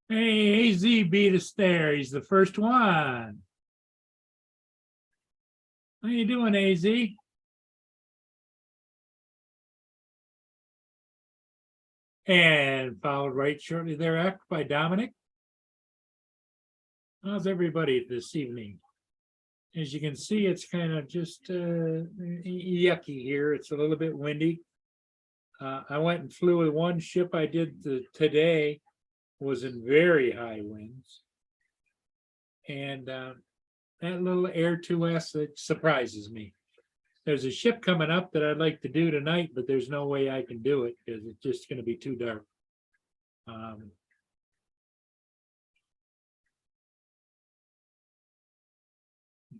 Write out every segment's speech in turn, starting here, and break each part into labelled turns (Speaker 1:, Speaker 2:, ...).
Speaker 1: Hey, AZ beat us there. He's the first one. How you doing, AZ? And followed right shortly thereafter by Dominic. How's everybody this evening? As you can see, it's kind of just yucky here. It's a little bit windy. I went and flew with one ship I did today, was in very high winds. And that little Air 2S, it surprises me. There's a ship coming up that I'd like to do tonight, but there's no way I can do it because it's just going to be too dark.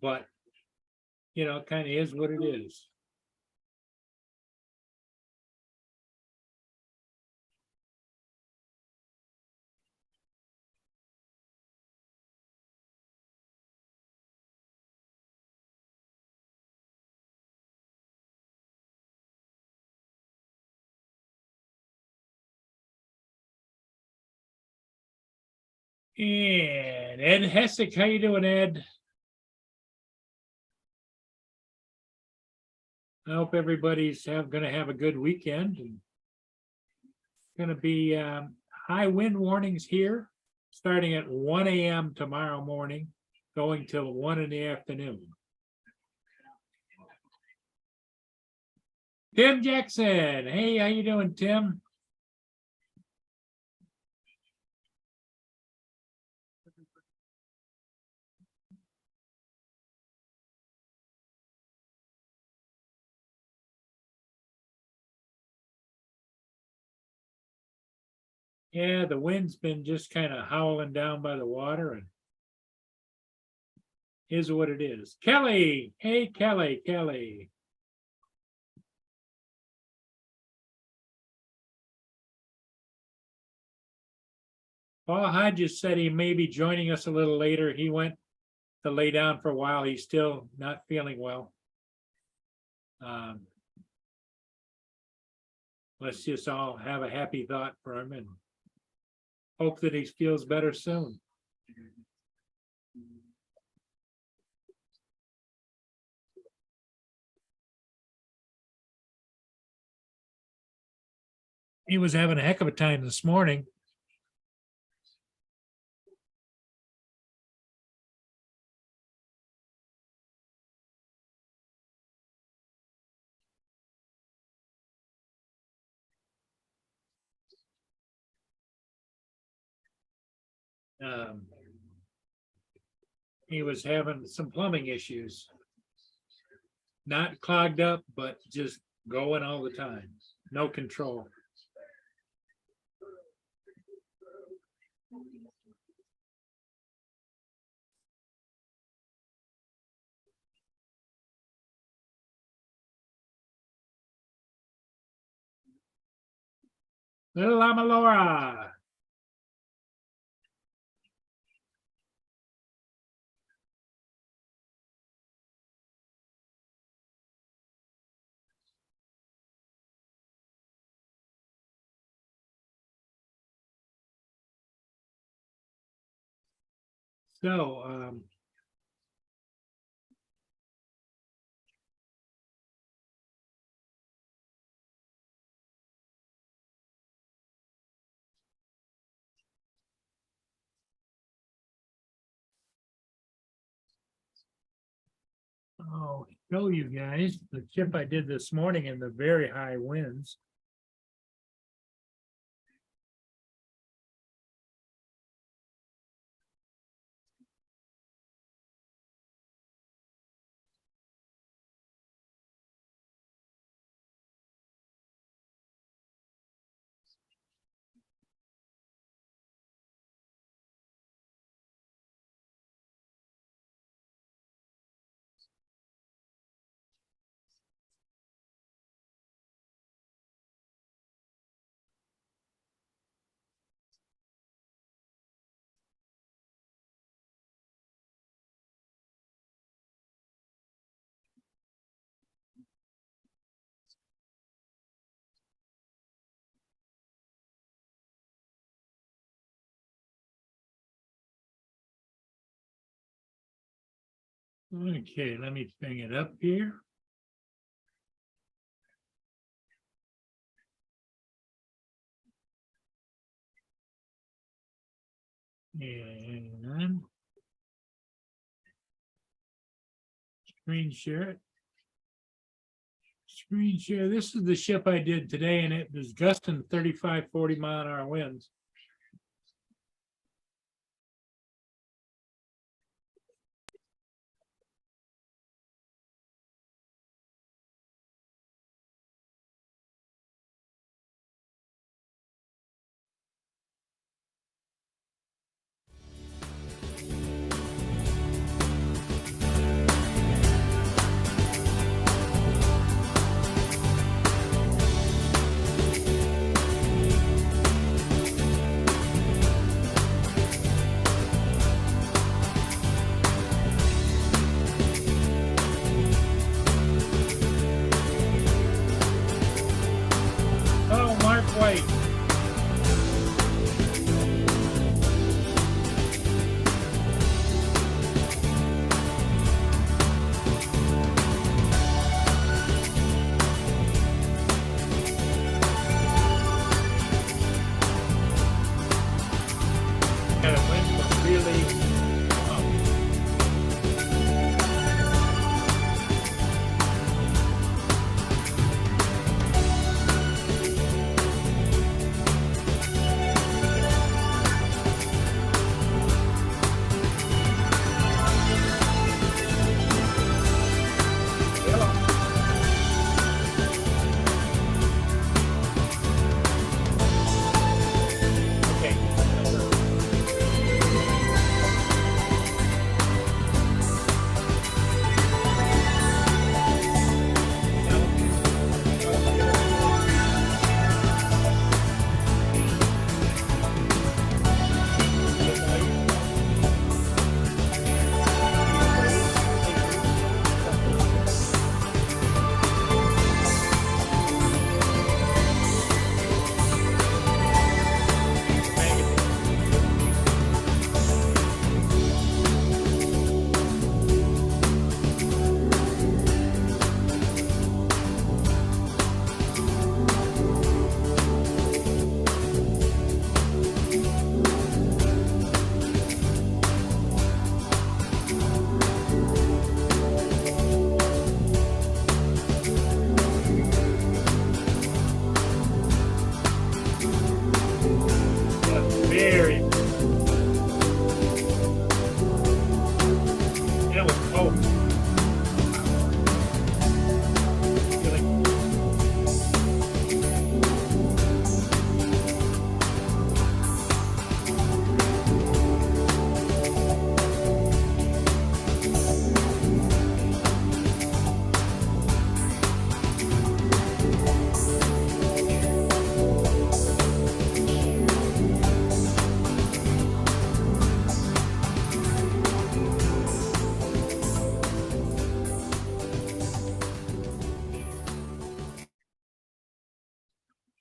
Speaker 1: But, you know, it kind of is what it is. And Ed Hessick, how you doing, Ed? I hope everybody's going to have a good weekend. And going to be high wind warnings here, starting at 1 a.m. tomorrow morning, going till 1 in the afternoon. Tim Jackson, hey, how you doing, Tim? Yeah, the wind's been just kind of howling down by the water, and is what it is. Kelly, hey, Kelly. Paul Hodges said he may be joining us a little later. He went to lay down for a while. He's still not feeling well. Let's just all have a happy thought for him and hope that he feels better soon. He was having a heck of a time this morning. He was having some plumbing issues. Not clogged up, but just going all the time. No control. Little Lama Laura. So, show you guys the chip I did this morning in the very high winds. Okay, let me bring it up here. And screen share it. Screen share. This is the ship I did today, and it was gusting 35, 40 mile-an-hour winds. Oh, Mark White. Kind of went from really okay. Very. It was cold. Really.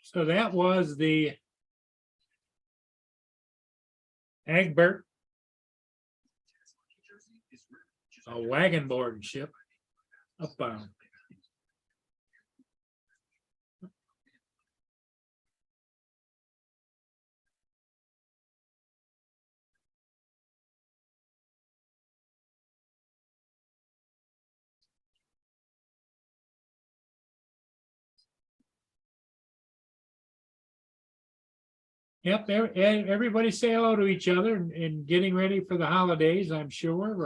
Speaker 1: So that was the Egbert, a wagon board ship upbound. Yep, everybody say hello to each other and getting ready for the holidays, I'm sure.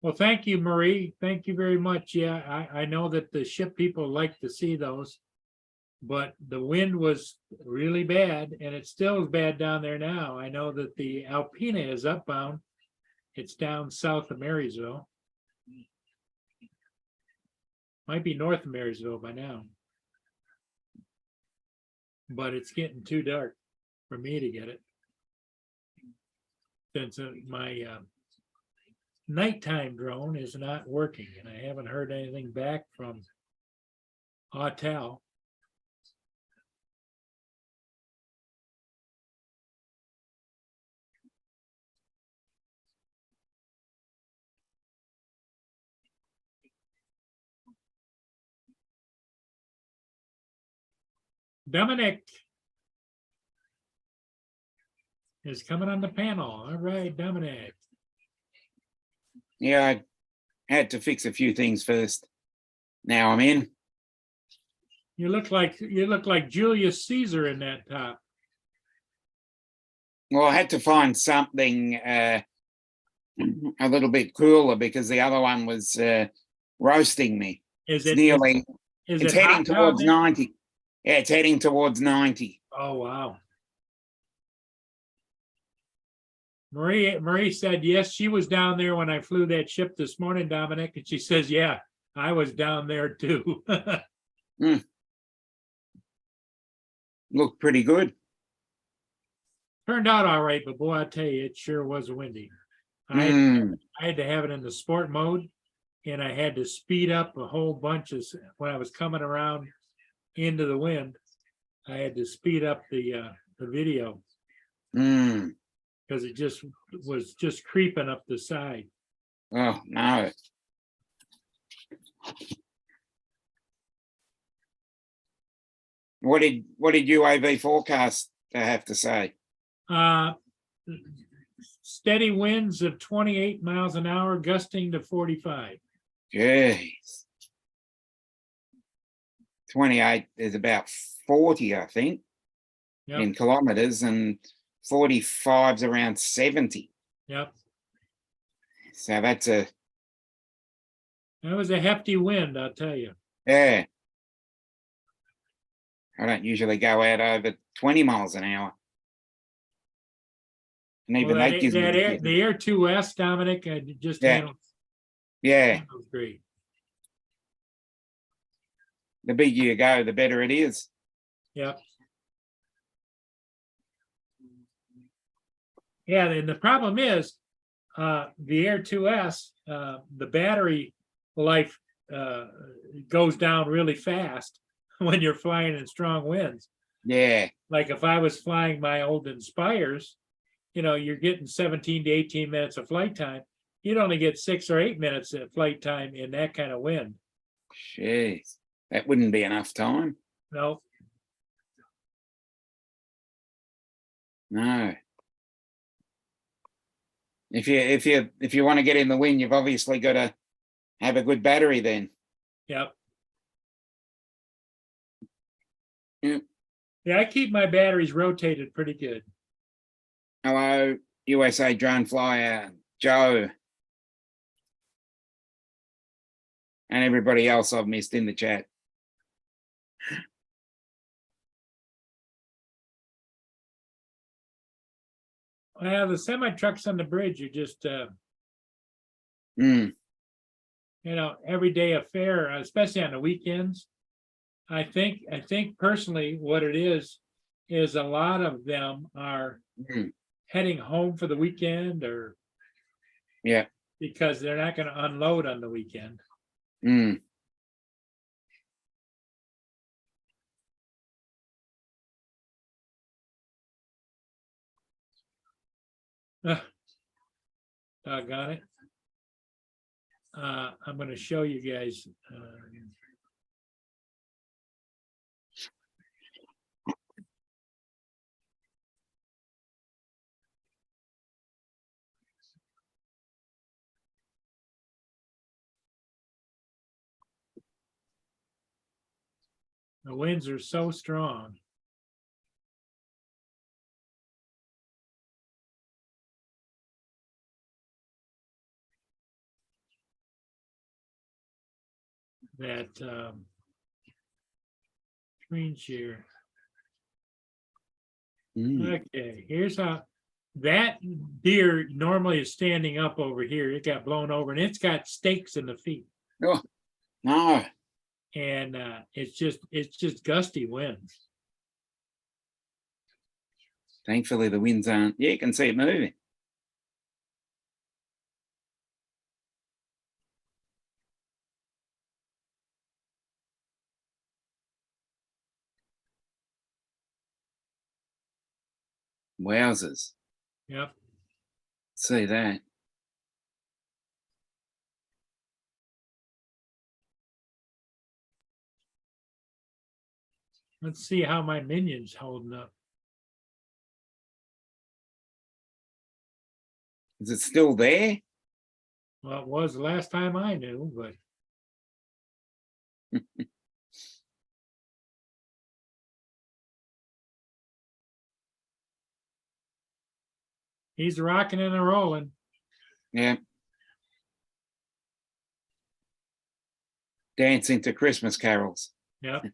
Speaker 1: Well, thank you, Marie. Thank you very much. Yeah, I know that the ship people like to see those. But the wind was really bad, and it still is bad down there now. I know that the Alpena is upbound. It's down south of Marysville. Might be north of Marysville by now. But it's getting too dark for me to get it. Since my nighttime drone is not working, and I haven't heard anything back from Autel. Dominic is coming on the panel. All right, Dominic.
Speaker 2: Yeah, I had to fix a few things first. Now I'm in.
Speaker 1: You look like Julius Caesar in that top.
Speaker 2: Well, I had to find something a little bit cooler because the other one was roasting me.
Speaker 1: Is
Speaker 2: It's
Speaker 1: it
Speaker 2: nearly,
Speaker 1: is
Speaker 2: it's
Speaker 1: it
Speaker 2: heading
Speaker 1: hot down
Speaker 2: towards
Speaker 1: there?
Speaker 2: 90. Yeah, it's heading towards 90.
Speaker 1: Oh wow. Marie said yes, she was down there when I flew that ship this morning, Dominic, and she says, yeah, I was down there too.
Speaker 2: Looked pretty good.
Speaker 1: Turned out all right, but boy, I tell you, it sure was windy. I had to have it in the sport mode, and I had to speed up a whole bunch of when I was coming around into the wind. I had to speed up the video because it just was just creeping up the side.
Speaker 2: Oh no. What did UAV forecast have to say?
Speaker 1: Steady winds of 28 miles an hour, gusting to 45.
Speaker 2: Jeez. 28 is about 40, I think,
Speaker 1: Yep.
Speaker 2: in kilometers, and 45's around 70.
Speaker 1: Yep.
Speaker 2: So that
Speaker 1: was a hefty wind, I'll tell you.
Speaker 2: Yeah. I don't usually go out over 20 miles an hour. And even
Speaker 1: Well,
Speaker 2: that gives me
Speaker 1: the Air 2S, Dominic, just handled great.
Speaker 2: The bigger you go, the better it is.
Speaker 1: Yep. Yeah, and the problem is the Air 2S, the battery life goes down really fast when you're flying in strong winds.
Speaker 2: Yeah.
Speaker 1: Like if I was flying my old Inspires, you're getting 17 to 18 minutes of flight time. You'd only get 6 or 8 minutes of flight time in that kind of wind.
Speaker 2: Jeez, that wouldn't be enough time.
Speaker 1: No.
Speaker 2: No. If you want to get in the wind, you've obviously got to have a good battery then.
Speaker 1: Yep.
Speaker 2: Yep.
Speaker 1: Yeah, I keep my batteries rotated pretty good.
Speaker 2: Hello, USA Drone Flyer, Joe. And everybody else I've missed in the chat.
Speaker 1: Well, the semi-trucks on the bridge are just, everyday affair, especially on the weekends. I think personally what it is a lot of them are heading home for the weekend or because they're not going to unload on the weekend. Doggone it. I'm going to show you guys. The winds are so strong. That screen share. Okay, here's how that deer normally is standing up over here. It got blown over and it's got stakes in the feet.
Speaker 2: Oh, no.
Speaker 1: And it's just gusty winds.
Speaker 2: Thankfully the winds aren't. Yeah, you can see it moving. Wowzers.
Speaker 1: Yep.
Speaker 2: See that.
Speaker 1: Let's see how my minion's holding up.
Speaker 2: Is it still there?
Speaker 1: Well, it was the last time I knew, but. He's rocking and a rolling.
Speaker 2: Yeah. Dancing to Christmas carols.
Speaker 1: Yep.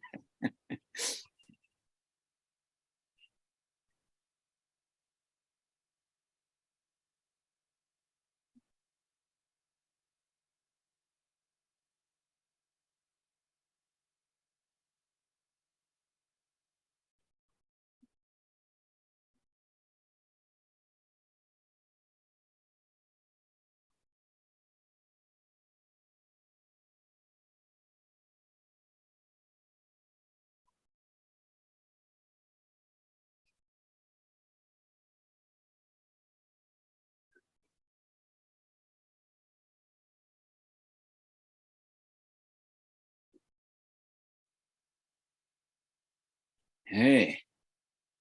Speaker 2: Hey.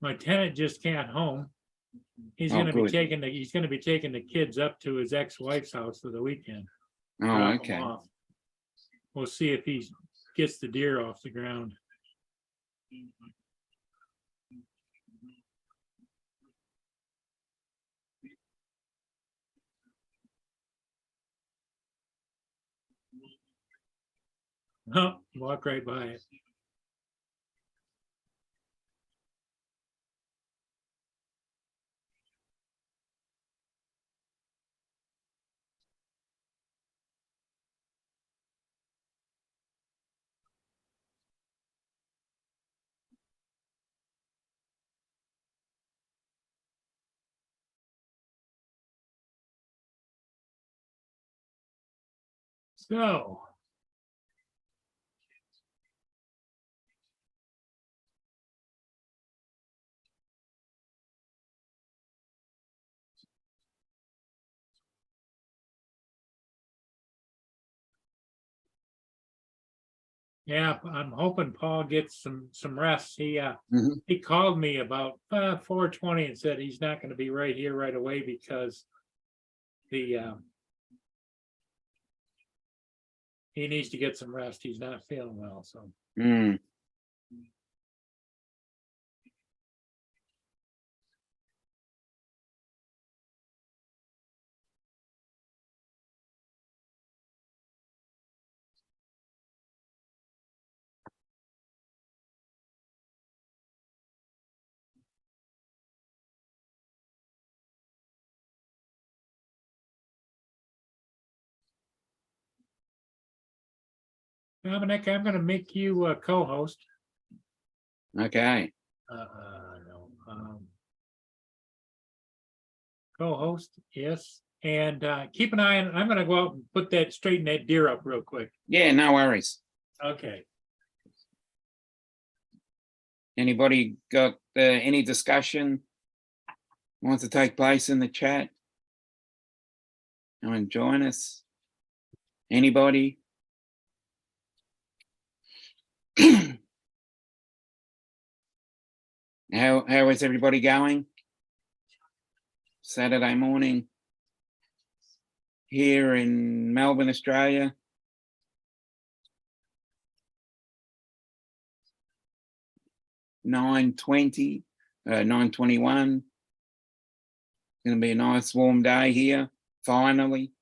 Speaker 1: My tenant just can't home. He's
Speaker 2: Oh,
Speaker 1: gonna be
Speaker 2: good.
Speaker 1: taking the kids up to his ex-wife's house for the weekend.
Speaker 2: Oh,
Speaker 1: Drop 'em
Speaker 2: okay.
Speaker 1: off. We'll see if he gets the deer off the ground. Oh, walk right by it. So. Yeah, I'm hoping Paul gets some rest.
Speaker 2: Mhm.
Speaker 1: He called me about 4:20 and said he's not gonna be right here right away because the he needs to get some rest. He's not feeling well, so.
Speaker 2: Mm.
Speaker 1: Dominic, I'm gonna make you a co-host.
Speaker 2: Okay.
Speaker 1: No, co-host, yes, and keep an eye on. I'm gonna go out and straighten that deer up real quick.
Speaker 2: Yeah, no worries.
Speaker 1: Okay.
Speaker 2: Anybody got any discussion wants to take place in the chat? Come and join us. Anybody? How is everybody going? Saturday morning here in Melbourne, Australia. (9:20), 9:21. Going to be a nice warm day here. Finally,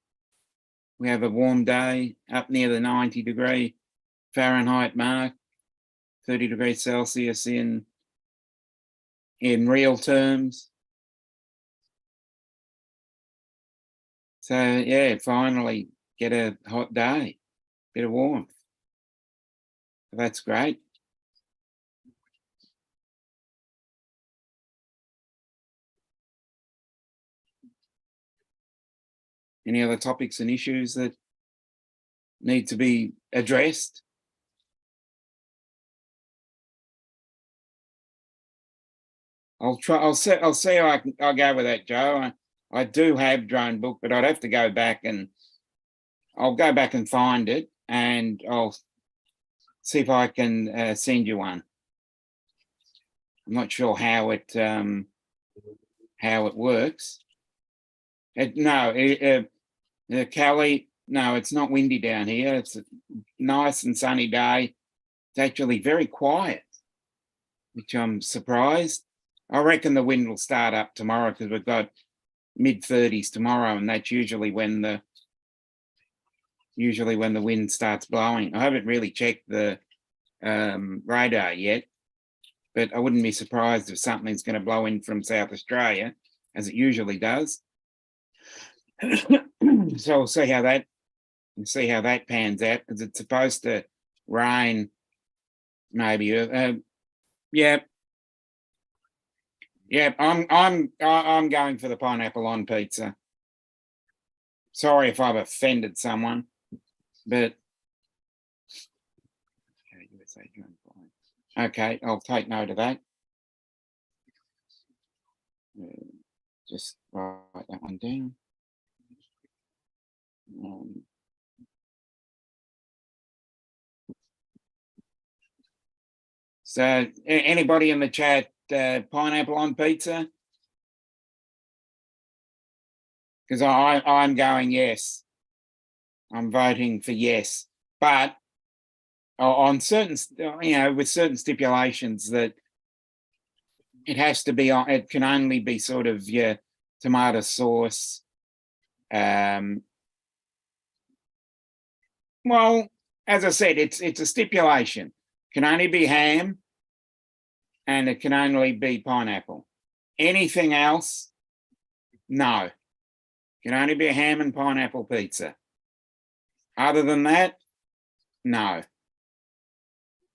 Speaker 2: we have a warm day up near the 90-degree Fahrenheit mark, 30 degrees Celsius in real terms. So yeah, finally get a hot day, bit of warmth. That's great. Any other topics and issues that need to be addressed? I'll try. I'll see how I'll go with that, Joe. I do have Drone Book, but I'd have to go back and I'll go back and find it, and I'll see if I can send you one. not sure how it works. Kelly, no, it's not windy down here. It's a nice and sunny day. It's actually very quiet, which I'm surprised. I reckon the wind will start up tomorrow because we've got mid-30s tomorrow, and that's usually when the wind starts blowing. I haven't really checked the radar yet, but I wouldn't be surprised if something's going to blow in from South Australia, as it usually does. So we'll see how that pans out, because it's supposed to rain maybe. Yeah, I'm going for the pineapple on pizza. Sorry if I've offended someone, but okay, I'll take note of that. Just write that one down. So anybody in the chat, pineapple on pizza? Because I'm going yes. I'm voting for yes, but on certain, with certain stipulations that it has to be on. It can only be sort of your tomato sauce. Well, as I said, it's a stipulation. It can only be ham, and it can only be pineapple. Anything else, no. It can only be a ham and pineapple pizza. Other than that, no.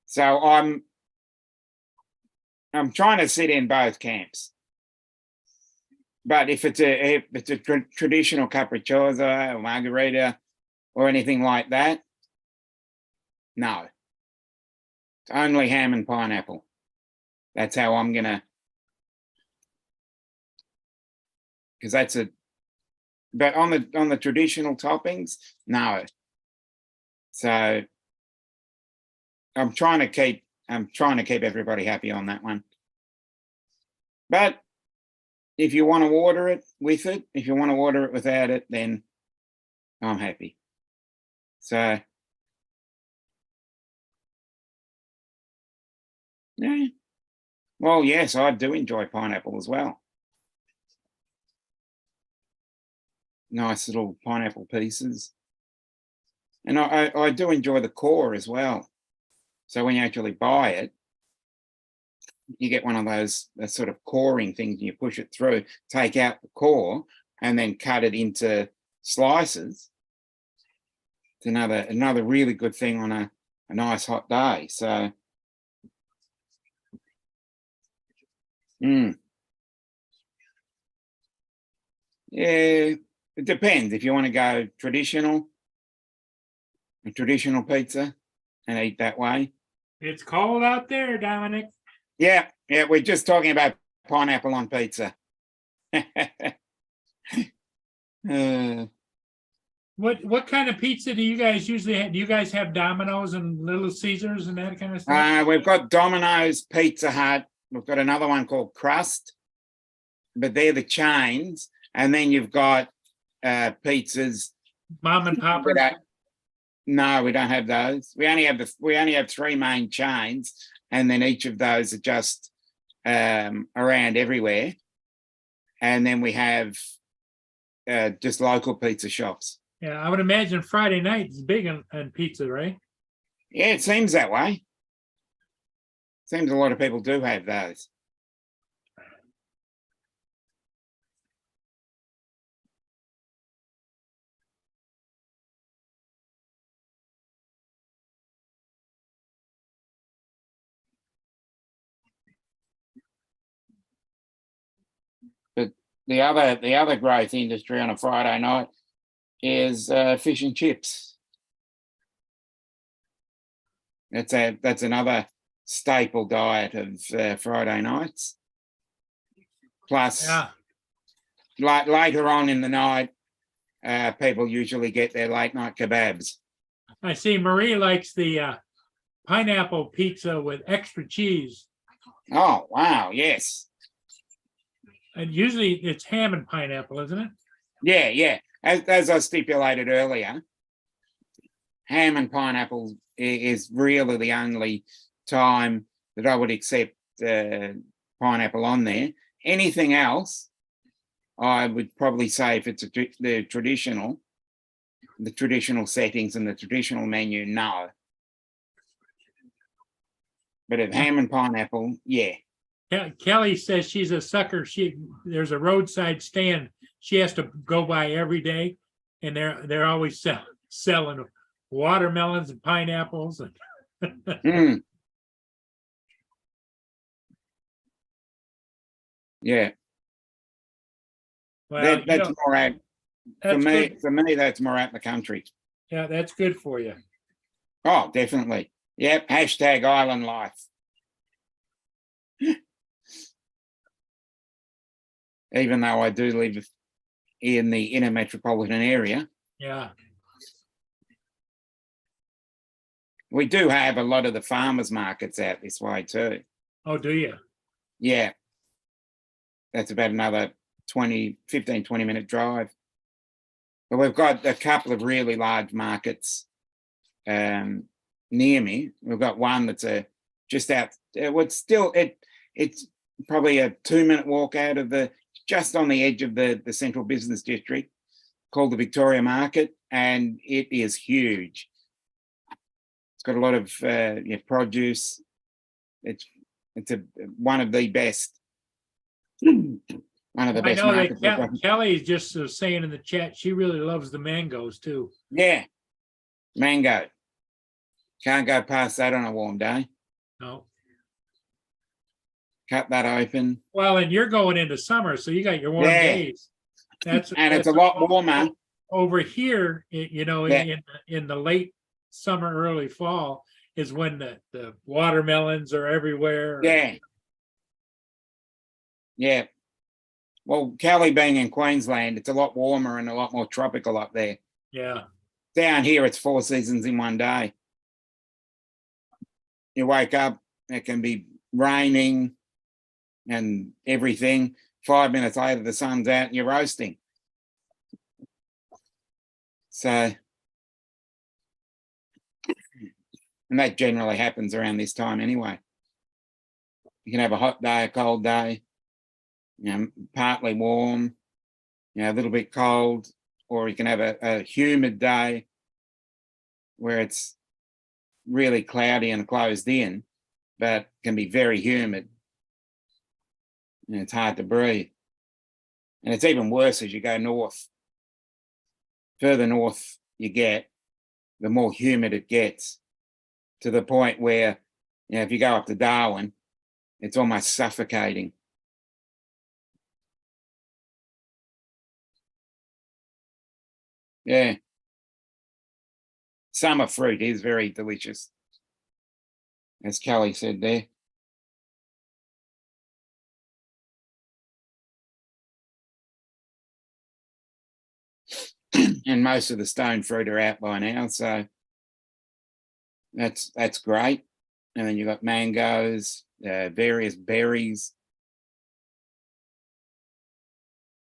Speaker 2: So I'm trying to sit in both camps. But if it's a traditional capricciosa or margarita or anything like that, no. It's only ham and pineapple. That's how I'm gonna, because that's a. But on the traditional toppings, no. So I'm trying to keep everybody happy on that one. But if you want to order it with it, if you want to order it without it, then I'm happy. So yeah. Well, yes, I do enjoy pineapple as well. Nice little pineapple pieces. And I do enjoy the core as well. So when you actually buy it, you get one of those sort of coring things, and you push it through, take out the core, and then cut it into slices. It's another really good thing on a nice hot day. So yeah, it depends. If you want to go traditional pizza and eat that way.
Speaker 1: It's cold out there, Dominic.
Speaker 2: Yeah, we're just talking about pineapple on pizza.
Speaker 1: What kind of pizza do you guys usually have? Do you guys have Domino's and Little Caesars and that kind of stuff?
Speaker 2: We've got Domino's, Pizza Hut. We've got another one called Crust, but they're the chains. And then you've got pizzas.
Speaker 1: Mom and Pop.
Speaker 2: No, we don't have those. We only have three main chains, and then each of those are just around everywhere. And then we have just local pizza shops.
Speaker 1: Yeah, I would imagine Friday night is big on pizza, right?
Speaker 2: Yeah, it seems that way. Seems a lot of people do have those. But the other growth industry on a Friday night is fish and chips. That's another staple diet of Friday nights. Plus, later on in the night, people usually get their late night kebabs.
Speaker 1: I see Marie likes the pineapple pizza with extra cheese.
Speaker 2: Oh, wow, yes.
Speaker 1: And usually it's ham and pineapple, isn't it?
Speaker 2: Yeah, yeah. As I stipulated earlier, ham and pineapple is really the only time that I would accept pineapple on there. Anything else, I would probably say if it's the traditional settings and the traditional menu, no. But if ham and pineapple, yeah.
Speaker 1: Kelly says she's a sucker. There's a roadside stand she has to go by every day, and they're always selling watermelons and pineapples.
Speaker 2: Mm. Yeah.
Speaker 1: Well,
Speaker 2: That's more out for
Speaker 1: that's
Speaker 2: me.
Speaker 1: good.
Speaker 2: For me, that's more out in the country.
Speaker 1: Yeah, that's good for you.
Speaker 2: Oh, definitely. Yep. Hashtag island life. Even though I do live in the inner metropolitan area,
Speaker 1: Yeah.
Speaker 2: we do have a lot of the farmers markets out this way too.
Speaker 1: Oh, do you?
Speaker 2: Yeah. That's about another 20 minute drive. But we've got a couple of really large markets near me. We've got one that's just out. It's probably a 2-minute walk out of just on the edge of the central business district, called the Victoria Market, and it is huge. It's got a lot of produce. It's one of the best. One of the
Speaker 1: I
Speaker 2: best
Speaker 1: know
Speaker 2: markets.
Speaker 1: that Kelly's just saying in the chat she really loves the mangoes too.
Speaker 2: Yeah, mango. Can't go past that on a warm day.
Speaker 1: No.
Speaker 2: Cut that open.
Speaker 1: Well, and you're going into summer, so you got your warm
Speaker 2: Yeah.
Speaker 1: days. That's
Speaker 2: It's a lot warmer.
Speaker 1: over here.
Speaker 2: Yeah.
Speaker 1: In the late summer, early fall is when the watermelons are everywhere.
Speaker 2: Yeah. Yeah. Well, Kelly being in Queensland, it's a lot warmer and a lot more tropical up there.
Speaker 1: Yeah.
Speaker 2: Down here, it's 4 seasons in one day. You wake up, it can be raining and everything. 5 minutes later, the sun's out and you're roasting. So, and that generally happens around this time anyway. You can have a hot day, a cold day, partly warm, a little bit cold, or you can have a humid day where it's really cloudy and closed in, but can be very humid. And it's hard to breathe. And it's even worse as you go north. Further north you get, the more humid it gets, to the point where, if you go up to Darwin, it's almost suffocating. Yeah. Summer fruit is very delicious, as Kelly said there. And most of the stone fruit are out by now, so that's great. And then you've got mangoes, various berries,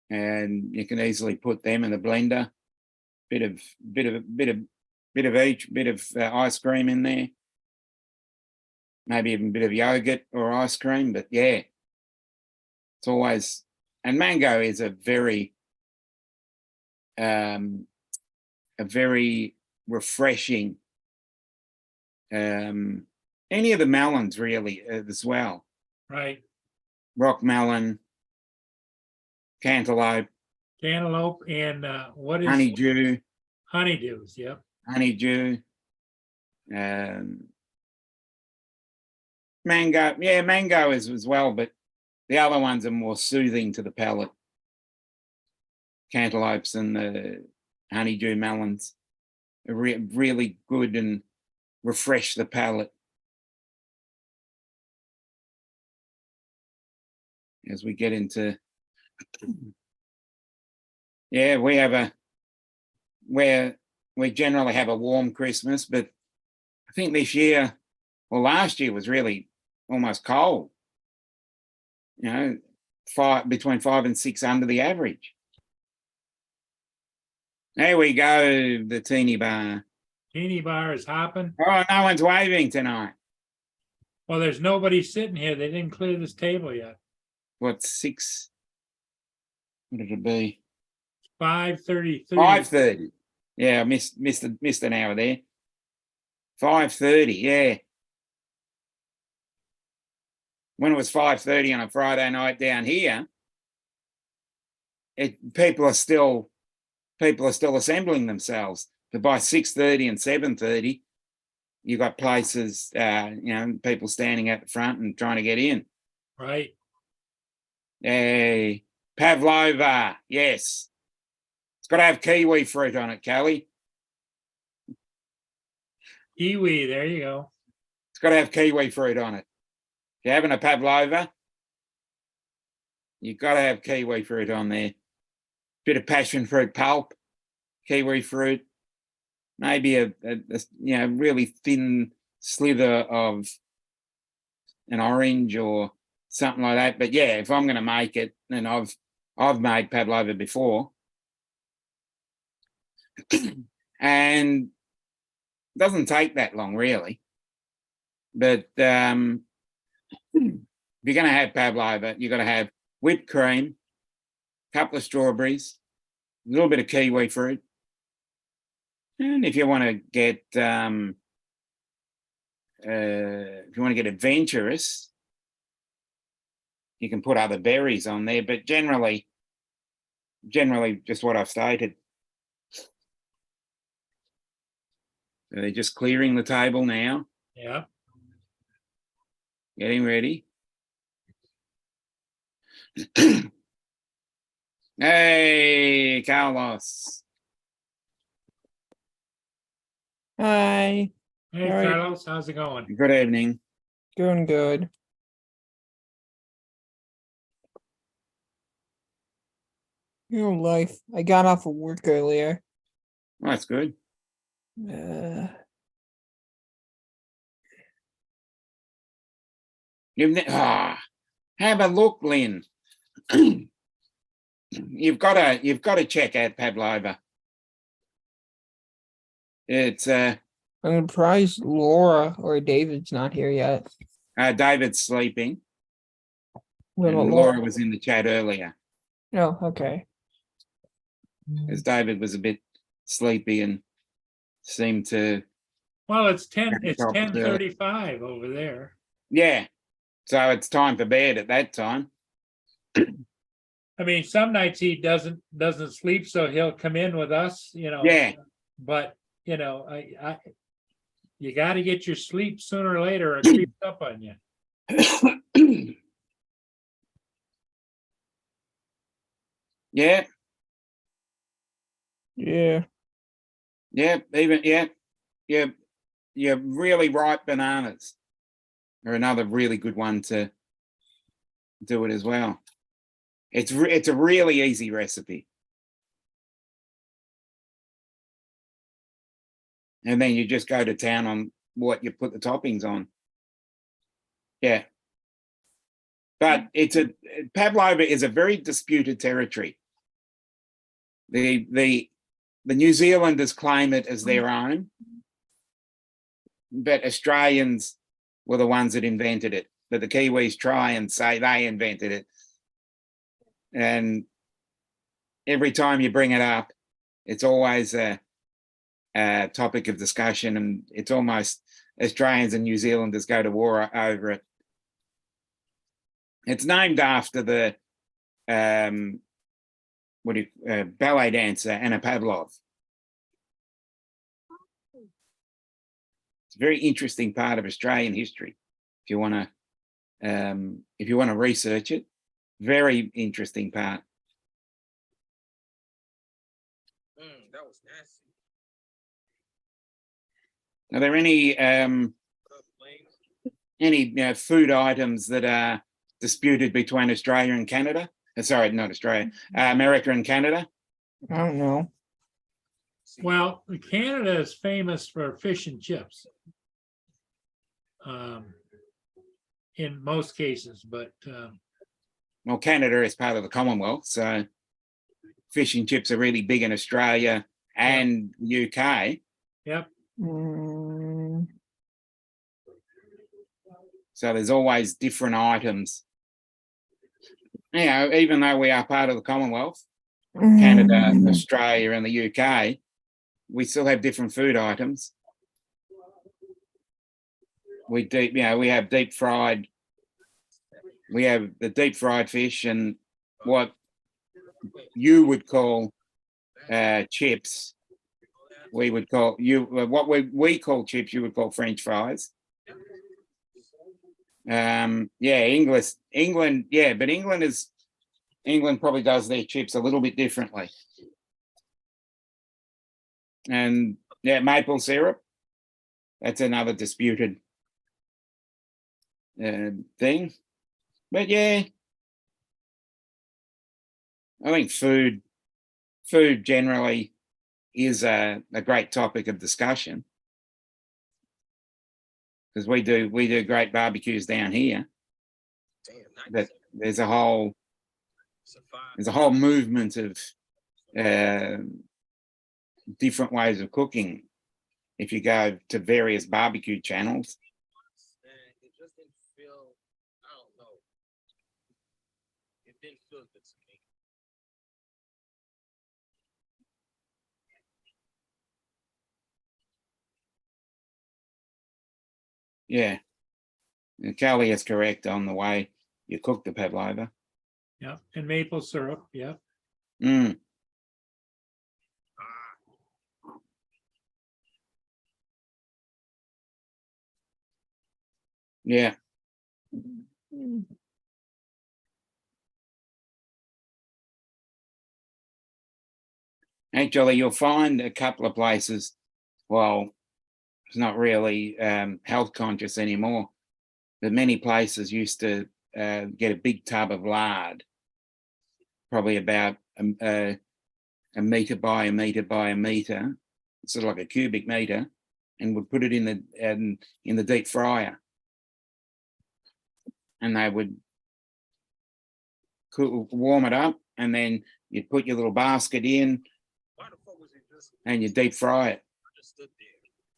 Speaker 2: and you can easily put them in the blender. Bit of each, bit of ice cream in there, maybe even a bit of yogurt or ice cream. But yeah, it's always, and mango is a very refreshing. Any of the melons really as well.
Speaker 1: Right.
Speaker 2: Rock melon, cantaloupe,
Speaker 1: and what is
Speaker 2: honeydew.
Speaker 1: Honeydews? Yep.
Speaker 2: Honeydew. Mango, yeah, mango is as well, but the other ones are more soothing to the palate. Cantaloupes and the honeydew melons are really good and refresh the palate. As we get into, yeah, we generally have a warm Christmas, but I think this year, well, last year was really almost cold. you know, between 5 and 6 under the average. There we go, the teeny bar.
Speaker 1: Teeny bar is hopping.
Speaker 2: Oh, no one's waving tonight.
Speaker 1: Well, there's nobody sitting here. They didn't clear this table yet.
Speaker 2: What, 6? What did it be?
Speaker 1: 5:33.
Speaker 2: 5:30. Yeah, I missed an hour there. 5:30, yeah. When it was 5:30 on a Friday night down here, people are still assembling themselves. But by 6:30 and 7:30, you got places, people standing at the front and trying to get in.
Speaker 1: Right.
Speaker 2: Hey, pavlova, yes. It's got to have kiwi fruit on it, Kelly.
Speaker 1: Kiwi, there you go.
Speaker 2: It's got to have kiwi fruit on it. If you're having a pavlova, you've got to have kiwi fruit on there. Bit of passion fruit pulp, kiwi fruit, maybe a really thin slither of an orange or something like that. But yeah, if I'm going to make it, and I've made pavlova before, and it doesn't take that long really. But if you're going to have pavlova, you've got to have whipped cream, a couple of strawberries, a little bit of kiwi fruit, and if you want to get adventurous, you can put other berries on there. But generally, just what I've stated. So they're just clearing the table now.
Speaker 1: Yeah.
Speaker 2: Getting ready. Hey, Carlos.
Speaker 3: Hi,
Speaker 1: Hey,
Speaker 3: All right.
Speaker 1: Carlos, how's it going?
Speaker 2: Good evening.
Speaker 3: doing good. Life. I got off of work earlier.
Speaker 2: Well, that's good.
Speaker 3: Uh,
Speaker 2: Have a look, Lynn. You've got to check out pavlova. It's
Speaker 3: I'm surprised Laura or David's not here yet.
Speaker 2: David's sleeping,
Speaker 3: What
Speaker 2: and
Speaker 3: about
Speaker 2: Laura was in the chat earlier,
Speaker 3: Oh, okay.
Speaker 2: as David was a bit sleepy and seemed to.
Speaker 1: Well, it's 10:35
Speaker 2: Top
Speaker 1: over there.
Speaker 2: Yeah, so it's time for bed at that time.
Speaker 1: I mean, some nights he doesn't sleep, so he'll come in with us,
Speaker 2: Yeah.
Speaker 1: But I you got to get your sleep sooner or later, or it creeps up on you.
Speaker 2: Yeah,
Speaker 3: Yeah.
Speaker 2: Your really ripe bananas are another really good one to do it as well. It's a really easy recipe. And then you just go to town on what you put the toppings on. Yeah. But pavlova is a very disputed territory. The New Zealanders claim it as their own, but Australians were the ones that invented it. But the Kiwis try and say they invented it. And every time you bring it up, it's always a topic of discussion, and it's almost Australians and New Zealanders go to war over it. It's named after the ballet dancer Anna Pavlov. It's a very interesting part of Australian history. If you want to research it, very interesting part.
Speaker 4: That was nasty.
Speaker 2: Are there any food items that are disputed between Australia and Canada? Sorry, not Australia, America and Canada.
Speaker 3: I don't know.
Speaker 1: Well, Canada is famous for fish and chips. In most cases, but
Speaker 2: well, Canada is part of the Commonwealth, so fish and chips are really big in Australia and UK.
Speaker 1: Yep.
Speaker 3: Mm,
Speaker 2: So there's always different items. You know, even though we are part of the Commonwealth, Canada, Australia, and the UK, we still have different food items. We have deep fried. We have the deep fried fish and what you would call chips. We would call what we call chips. You would call French fries. England, but England probably does their chips a little bit differently. And yeah, maple syrup, that's another disputed thing. But yeah, I think food generally is a great topic of discussion, because we do great barbecues down here.
Speaker 4: Damn,
Speaker 2: But
Speaker 4: 97.
Speaker 2: there's a whole movement of different ways of cooking. If you go to various barbecue channels,
Speaker 4: Man, it just didn't feel, I don't know. It didn't feel good to me.
Speaker 2: yeah, and Kelly is correct on the way you cook the pavlova.
Speaker 1: Yep. And maple syrup. Yep.
Speaker 2: Mm, yeah, actually, you'll find a couple of places. Well, it's not really health conscious anymore, but many places used to get a big tub of lard, probably about a meter by a meter by a meter, sort of like a cubic meter, and would put it in the deep fryer, and they would warm it up, and then you'd put your little basket in
Speaker 4: Why the fuck was it just
Speaker 2: and you deep fry it.
Speaker 4: just stood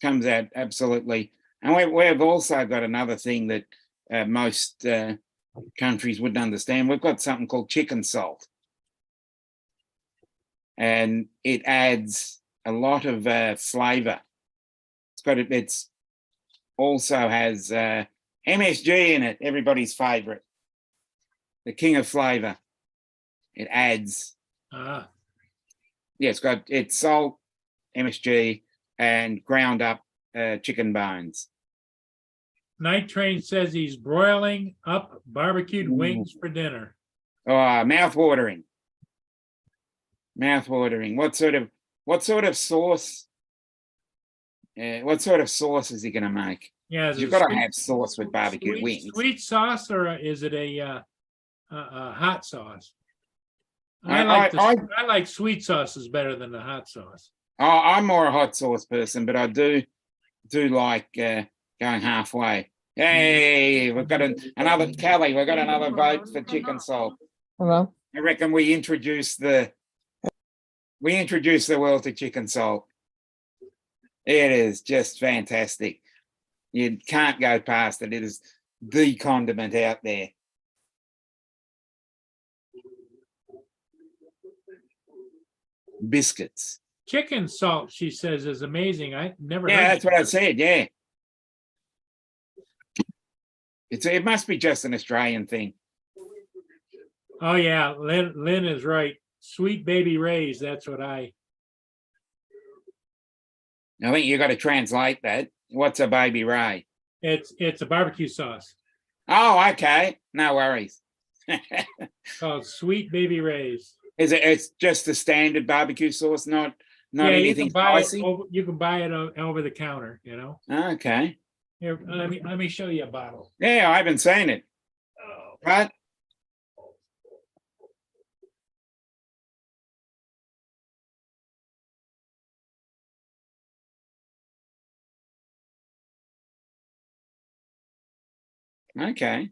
Speaker 4: there?
Speaker 2: Comes out absolutely. And we've also got another thing that most countries wouldn't understand. We've got something called chicken salt, and it adds a lot of flavor. It's also has MSG in it, everybody's favorite, the king of flavor. It adds,
Speaker 1: Ah,
Speaker 2: it's salt, MSG, and ground up chicken bones.
Speaker 1: Night Train says he's broiling up barbecued wings for dinner.
Speaker 2: Oh, mouth-watering. Mouth-watering. What sort of sauce? What sort of sauce is he going to make?
Speaker 1: Yeah, is it
Speaker 2: You've
Speaker 1: a
Speaker 2: got to
Speaker 1: sweet-
Speaker 2: have sauce with barbecue wings.
Speaker 1: Sweet sauce, or is it a hot sauce?
Speaker 2: I
Speaker 1: I like sweet sauces better than the hot sauce.
Speaker 2: I'm more a hot sauce person, but I do like going halfway. Hey, we've got another Kelly. We've got another vote for chicken salt.
Speaker 3: hello.
Speaker 2: I reckon we introduce the world to chicken salt. It is just fantastic. You can't go past it. It is the condiment out there. Biscuits.
Speaker 1: Chicken salt, she says, is amazing. I never
Speaker 2: Yeah,
Speaker 1: heard
Speaker 2: that's what I said. Yeah. It must be just an Australian thing.
Speaker 1: Oh yeah, Lynn is right. Sweet baby Ray's, that's what
Speaker 2: I think you got to translate that. What's a baby Ray?
Speaker 1: it's a barbecue sauce
Speaker 2: Oh, okay. No worries.
Speaker 1: called Sweet Baby Ray's.
Speaker 2: It's just the standard barbecue sauce, not
Speaker 1: Yeah, you
Speaker 2: anything
Speaker 1: can buy
Speaker 2: spicy?
Speaker 1: you can buy it over the counter, you know.
Speaker 2: Okay.
Speaker 1: Here, let me show you a bottle.
Speaker 2: Yeah, I haven't seen it.
Speaker 1: Oh,
Speaker 2: But okay.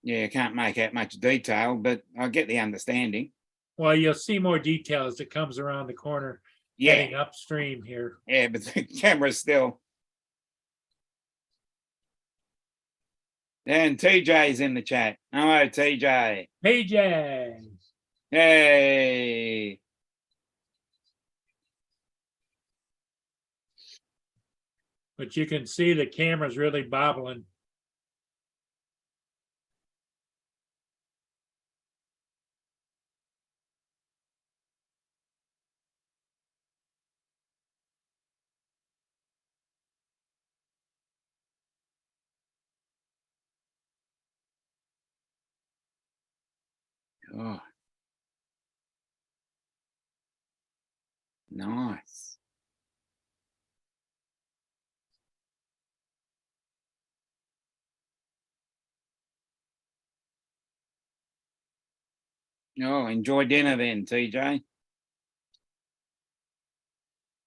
Speaker 2: Yeah, I can't make out much detail, but I get the understanding.
Speaker 1: Well, you'll see more detail as it comes around the corner,
Speaker 2: Yeah,
Speaker 1: heading upstream here.
Speaker 2: yeah, but the camera's still. And TJ's in the chat. Hello, TJ.
Speaker 1: Hey, Jay.
Speaker 2: Hey.
Speaker 1: But you can see the camera's really bobbling.
Speaker 2: Oh. Nice. Oh, enjoy dinner then, TJ.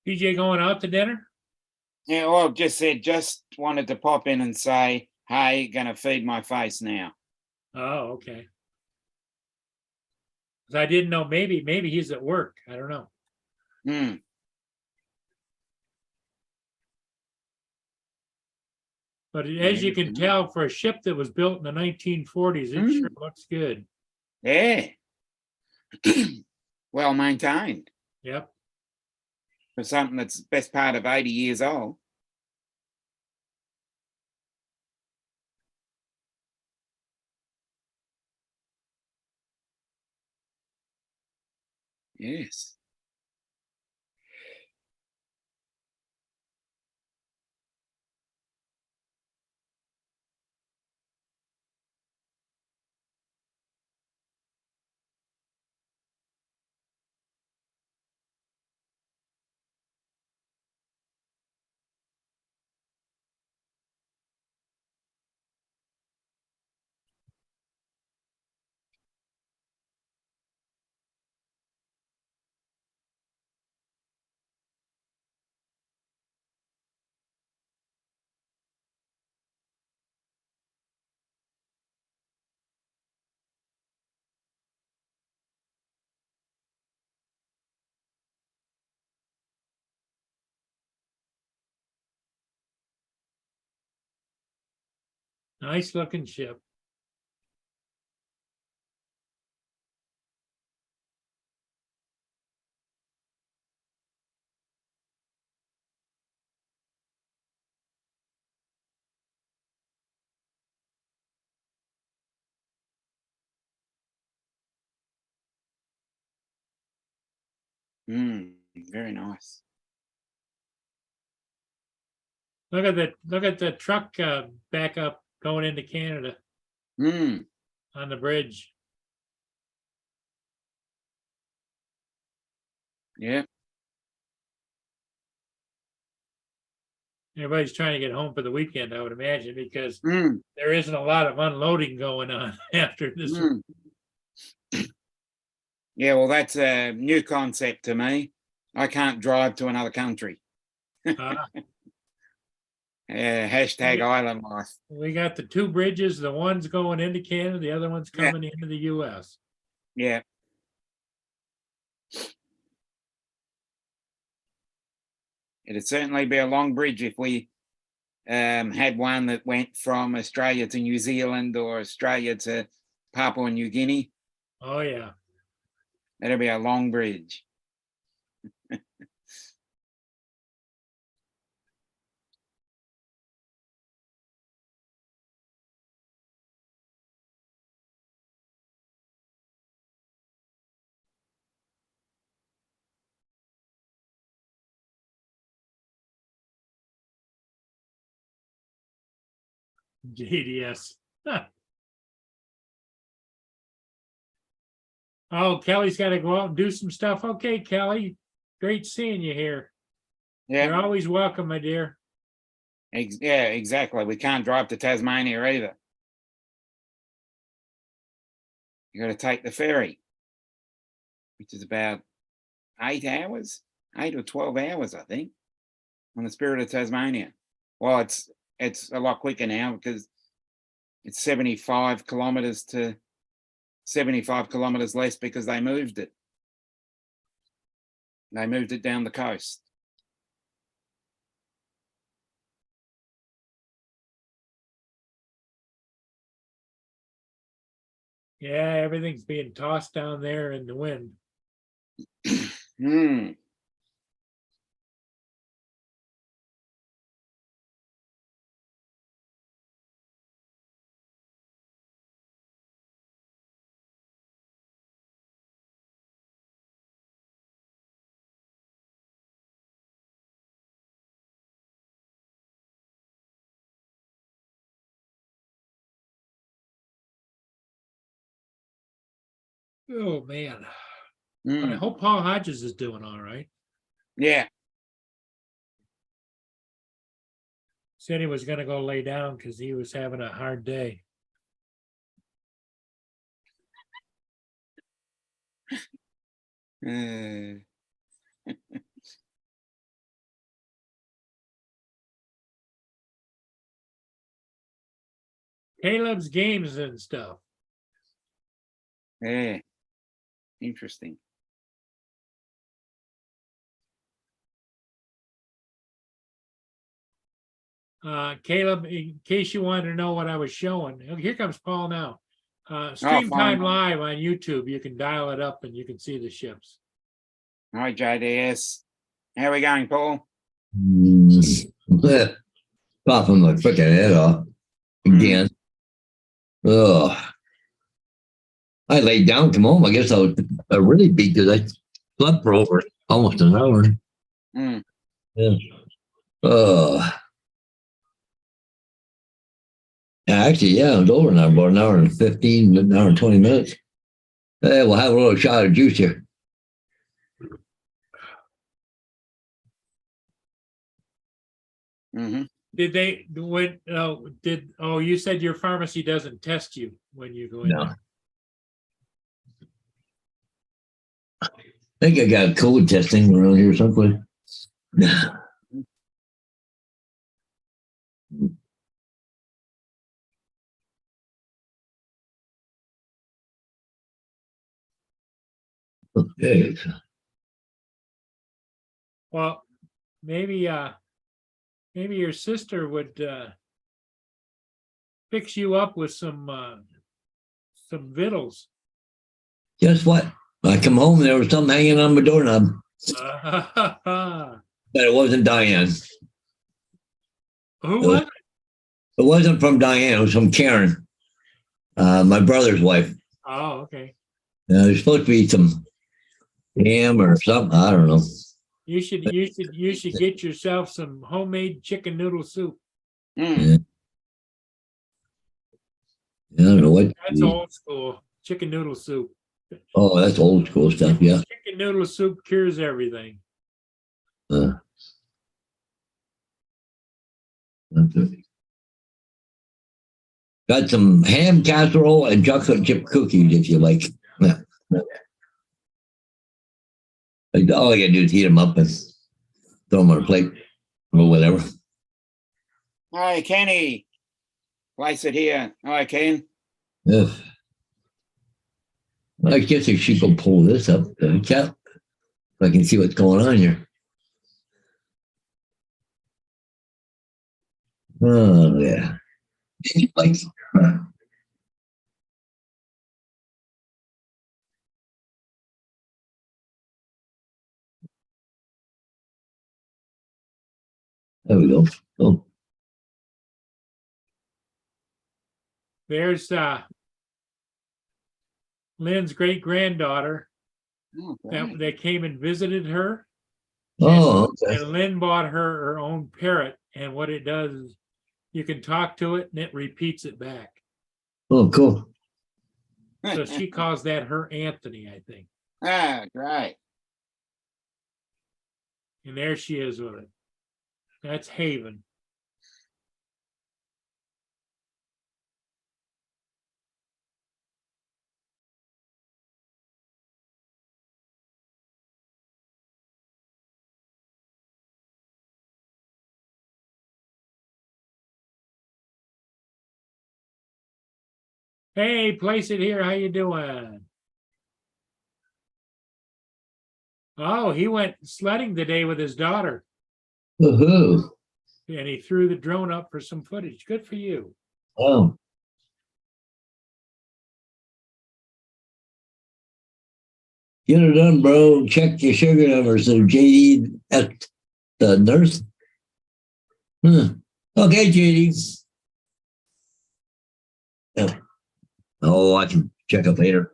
Speaker 1: PJ going out to dinner?
Speaker 2: Yeah, well, just wanted to pop in and say, hey, gonna feed my face now.
Speaker 1: Oh, okay. 'Cause I didn't know, maybe he's at work. I don't know.
Speaker 2: Hmm.
Speaker 1: But as you can tell, for a ship that was built in the 1940s, it sure looks good.
Speaker 2: Yeah. Well maintained
Speaker 1: Yep.
Speaker 2: for something that's best part of 80 years old. Yes.
Speaker 1: Nice looking ship.
Speaker 2: Very nice.
Speaker 1: Look at the truck backup going into Canada
Speaker 2: Hmm.
Speaker 1: on the bridge.
Speaker 2: Yeah.
Speaker 1: Everybody's trying to get home for the weekend, I would imagine, because
Speaker 2: Hmm.
Speaker 1: there isn't a lot of unloading going on after this.
Speaker 2: Hmm. Yeah, well, that's a new concept to me. I can't drive to another country.
Speaker 1: Ah,
Speaker 2: Hashtag
Speaker 1: Yeah.
Speaker 2: island life.
Speaker 1: we got the two bridges, the one's going into Canada, the other one's
Speaker 2: Yeah.
Speaker 1: coming into the US.
Speaker 2: Yeah. It'd certainly be a long bridge if we had one that went from Australia to New Zealand or Australia to Papua New Guinea.
Speaker 1: Oh, yeah.
Speaker 2: That'd be a long bridge.
Speaker 1: JDS. Oh, Kelly's got to go out and do some stuff. Okay, Kelly, great seeing you here. You're
Speaker 2: Yeah.
Speaker 1: always welcome, my dear.
Speaker 2: Yeah, exactly. We can't drive to Tasmania either. You got to take the ferry, which is about 8 hours, 8 or 12 hours, I think, on the Spirit of Tasmania. Well, it's a lot quicker now because it's 75 kilometers to 75 kilometers less because they moved it. They moved it down the coast.
Speaker 1: Yeah, everything's being tossed down there in the wind.
Speaker 2: Hmm.
Speaker 1: Oh, man. I
Speaker 2: Hmm.
Speaker 1: hope Paul Hodges is doing all right.
Speaker 2: Yeah.
Speaker 1: Said he was gonna go lay down because he was having a hard day.
Speaker 2: Uh,
Speaker 1: Caleb's games and stuff.
Speaker 2: yeah. Interesting.
Speaker 1: Caleb, in case you wanted to know what I was showing, here comes Paul now. Stream
Speaker 2: fine.
Speaker 1: time live on YouTube. You can dial it up and you can see the ships.
Speaker 2: Hi, JDS. How are we going, Paul?
Speaker 5: Popping my freaking head off again. Ugh. I laid down, come home. I guess I was really beat because I slept for over almost an hour.
Speaker 2: Hmm.
Speaker 5: Yeah. Actually, yeah, it was over now, about an hour and 15, an hour and 20 minutes. Hey, we'll have a little shot of juice here.
Speaker 2: Mm-hmm.
Speaker 1: Did they when you said your pharmacy doesn't test you when you go in?
Speaker 5: No. I think I got COVID testing around here someplace. Okay.
Speaker 1: Well, maybe maybe your sister would fix you up with some victuals.
Speaker 5: Guess what? I come home and there was something hanging on my doorknob,
Speaker 1: Who
Speaker 5: but it wasn't Diane.
Speaker 1: was it?
Speaker 5: It wasn't from Diane. It was from Karen, my brother's wife.
Speaker 1: Oh, okay.
Speaker 5: There's supposed to be some ham or something. I don't know.
Speaker 1: You should get yourself some homemade chicken noodle soup.
Speaker 2: Hmm.
Speaker 5: Yeah. I don't know what.
Speaker 1: That's old school chicken noodle soup.
Speaker 5: Oh, that's old school stuff. Yeah.
Speaker 1: Chicken noodle soup cures everything.
Speaker 5: That's it. Got some ham casserole and chocolate chip cookies if you like. Yeah. All I gotta do is heat them up and throw them on a plate or whatever.
Speaker 2: Hi, Kenny. Place it here. Hi, Ken.
Speaker 5: Yeah. I guess if she can pull this up, chat, I can see what's going on here. Oh yeah. Like, there we go. Oh,
Speaker 1: There's Lynn's great granddaughter
Speaker 2: Oh,
Speaker 1: that
Speaker 2: great.
Speaker 1: they came and visited her.
Speaker 5: oh, okay.
Speaker 1: And Lynn bought her own parrot, and what it does is you can talk to it and it repeats it back.
Speaker 5: Oh, cool.
Speaker 1: So she calls that her Anthony, I think.
Speaker 2: Ah, great.
Speaker 1: And there she is with it. That's Haven. Hey, place it here. How you doing? Oh, he went sledding today with his daughter
Speaker 5: Woohoo.
Speaker 1: and he threw the drone up for some footage. Good for you.
Speaker 5: Oh. Get it done, bro. Check your sugar numbers. So JD at the nurse. Okay, JD. Yeah. Oh, I can check it later.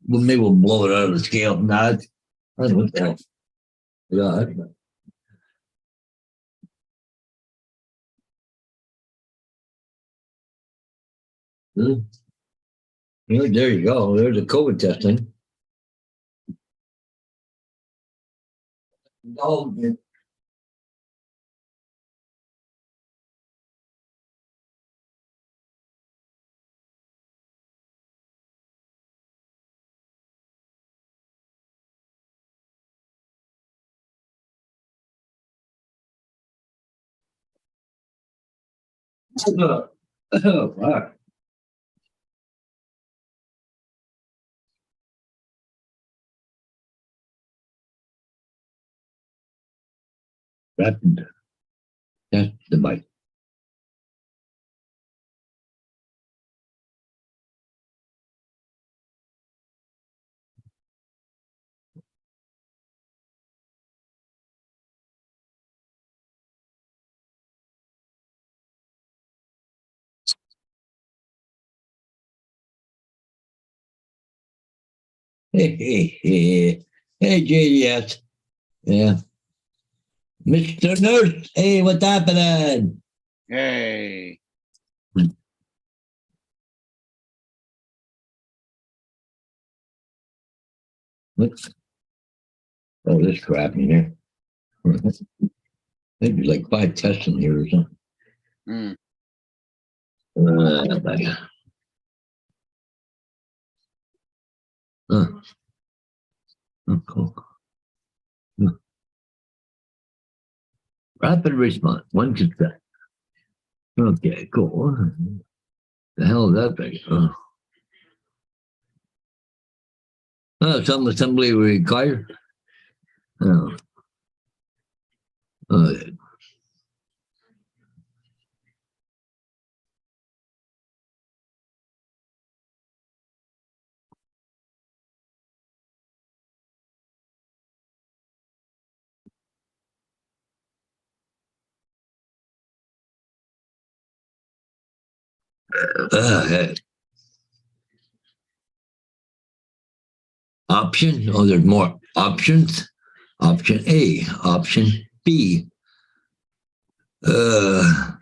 Speaker 5: Well, maybe we'll blow it out of the scale. Nah, what the hell? Yeah. There you go. There's the COVID testing. No. Oh, fuck. Rapid. That's the mic. Hey, JDS. Yeah. Mr. Nurse. Hey, what's happening?
Speaker 2: Hey,
Speaker 5: What's oh, this crap in here. Maybe like 5 tests in here or something.
Speaker 2: mm,
Speaker 5: But, oh, cool. Rapid response. One consent. Okay, cool. The hell is that thing? Some assembly required. Oh. Oh, hey. Option. Oh, there's more options. Option A. Option B. So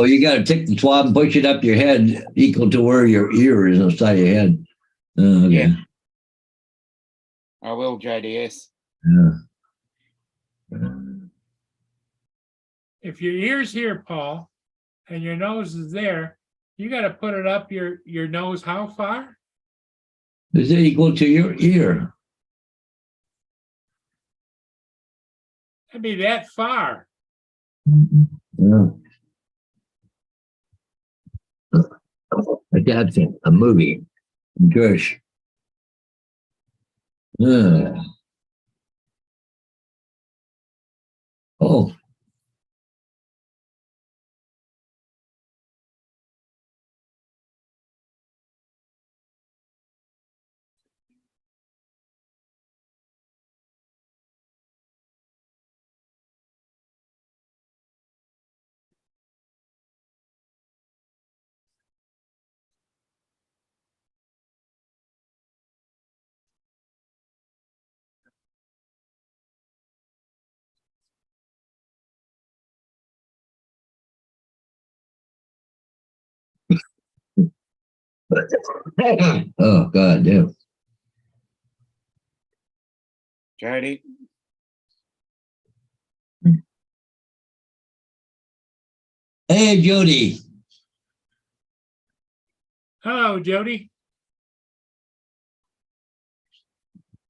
Speaker 5: you got to take the swab and push it up your head equal to where your ear is inside your head. Okay.
Speaker 2: Yeah. I will, JDS.
Speaker 5: Yeah.
Speaker 1: If your ear's here, Paul, and your nose is there, you got to put it up your nose. How far?
Speaker 5: Is it equal to your ear?
Speaker 1: That'd be that far.
Speaker 5: Yeah. Adapting a movie. Gersh. Oh. Oh, God damn.
Speaker 2: JD.
Speaker 5: Hey, Jody.
Speaker 1: Hello, Jody.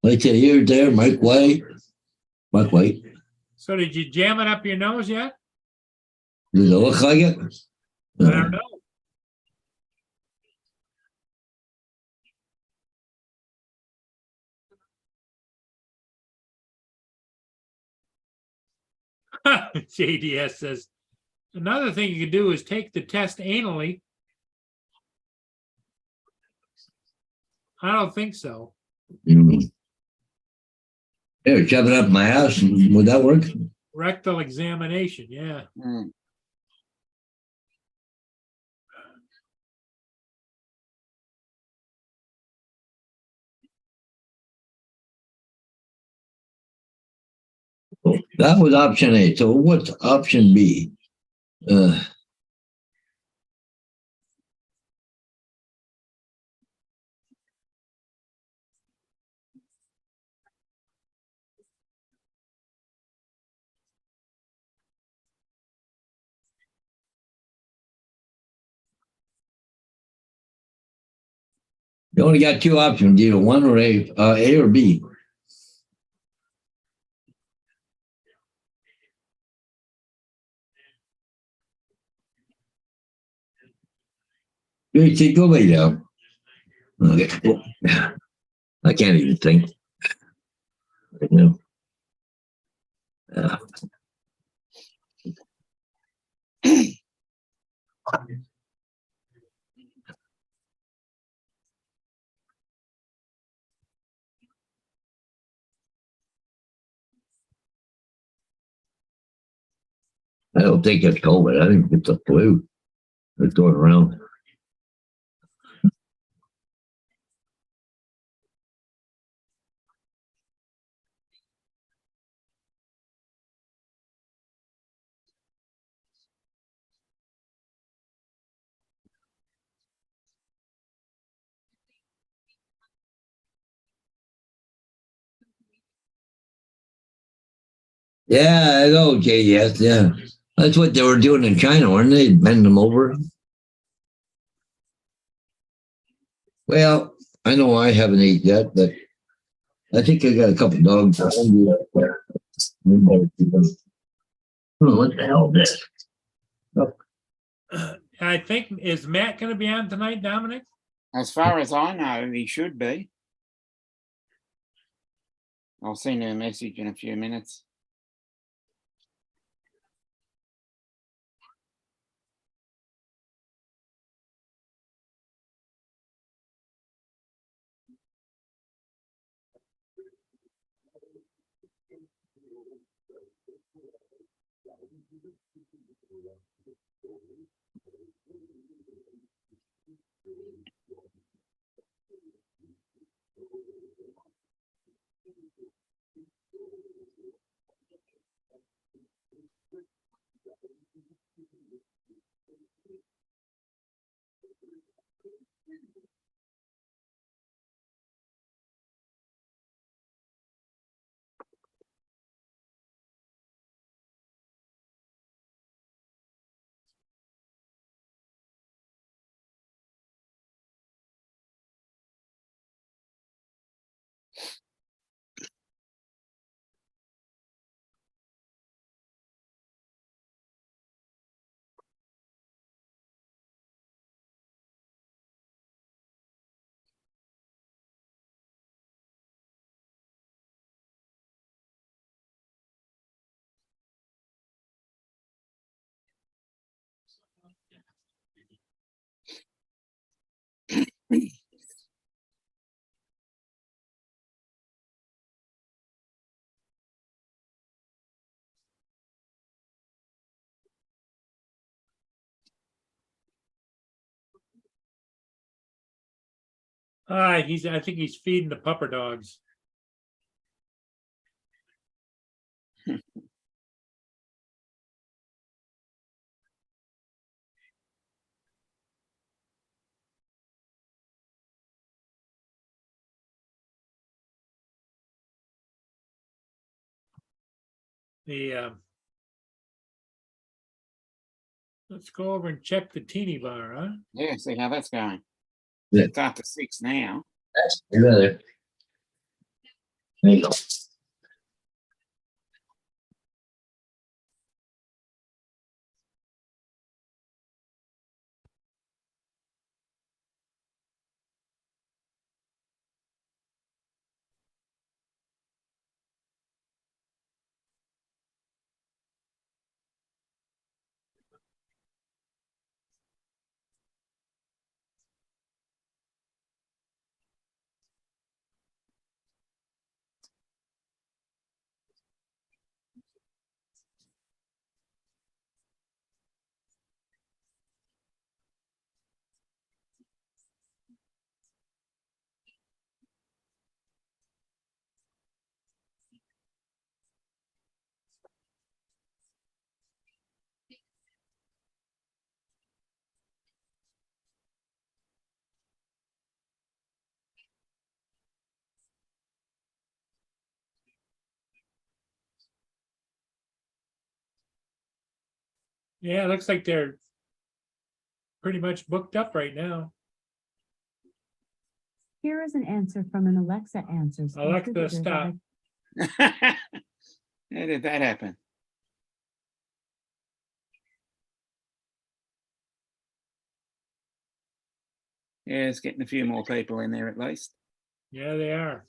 Speaker 5: Like I here, there, Mike White. Mike White.
Speaker 1: So did you jam it up your nose yet?
Speaker 5: Does it look like it?
Speaker 1: I don't know. JDS says, another thing you could do is take the test anally. I don't think so.
Speaker 5: Mm. Here, shove it up my ass. Would that work?
Speaker 1: Rectal examination, yeah.
Speaker 2: Mm.
Speaker 5: That was option A. So what's option B? You only got two options, either one or A or B. You go lay down. Okay. I can't even think. No. I don't think it's COVID. I think it's a flu that's going around. Yeah, I know, okay, yes, yeah. That's what they were doing in China, weren't they? Bend them over. Well, I know I haven't ate yet, but I think I got a couple dogs. Oh, what the hell is this?
Speaker 1: I think, is Matt going to be on tonight, Dominic?
Speaker 2: As far as I know, he should be. I'll send him a message in a few minutes.
Speaker 1: I think he's feeding the pupper dogs. Let's go over and check the teeny bar, huh?
Speaker 2: Yeah, see how that's going.
Speaker 5: Yeah.
Speaker 2: It's after 6 now.
Speaker 5: You better. There you go.
Speaker 1: Yeah, it looks like they're pretty much booked up right now.
Speaker 6: Here is an answer from an Alexa Answers.
Speaker 1: Alexa,
Speaker 6: contributor that
Speaker 1: stop.
Speaker 6: I-
Speaker 2: How did that happen? Yeah, it's getting a few more people in there at least.
Speaker 1: Yeah, they are.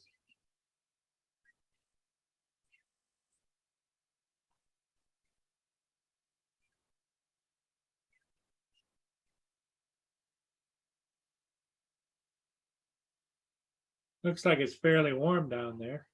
Speaker 1: Looks like it's fairly warm down there.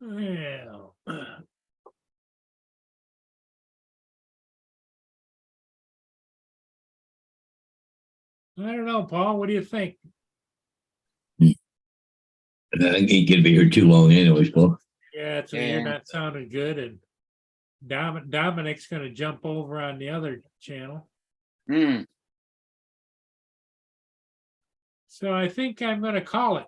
Speaker 1: Well. I don't know, Paul, what do you think?
Speaker 5: I ain't gonna be here too long anyways, Paul.
Speaker 1: Yeah, so you're
Speaker 2: Yeah.
Speaker 1: not sounding good, and Dominic's gonna jump over on the other channel.
Speaker 2: Hmm.
Speaker 1: So I think I'm gonna call it.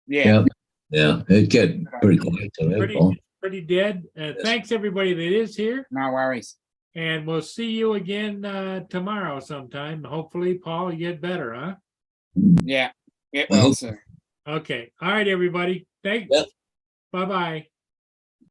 Speaker 2: Yeah.
Speaker 5: Yeah, it got pretty quiet. So that's
Speaker 1: Pretty,
Speaker 5: all.
Speaker 1: pretty dead. Thanks, everybody that is here,
Speaker 2: No worries.
Speaker 1: and we'll see you again tomorrow sometime. Hopefully, Paul, you get better, huh?
Speaker 2: Yeah. Get
Speaker 5: I
Speaker 2: well,
Speaker 5: hope-
Speaker 2: sir.
Speaker 1: Okay. All right, everybody. Thanks.
Speaker 5: Yep.
Speaker 1: Bye-bye.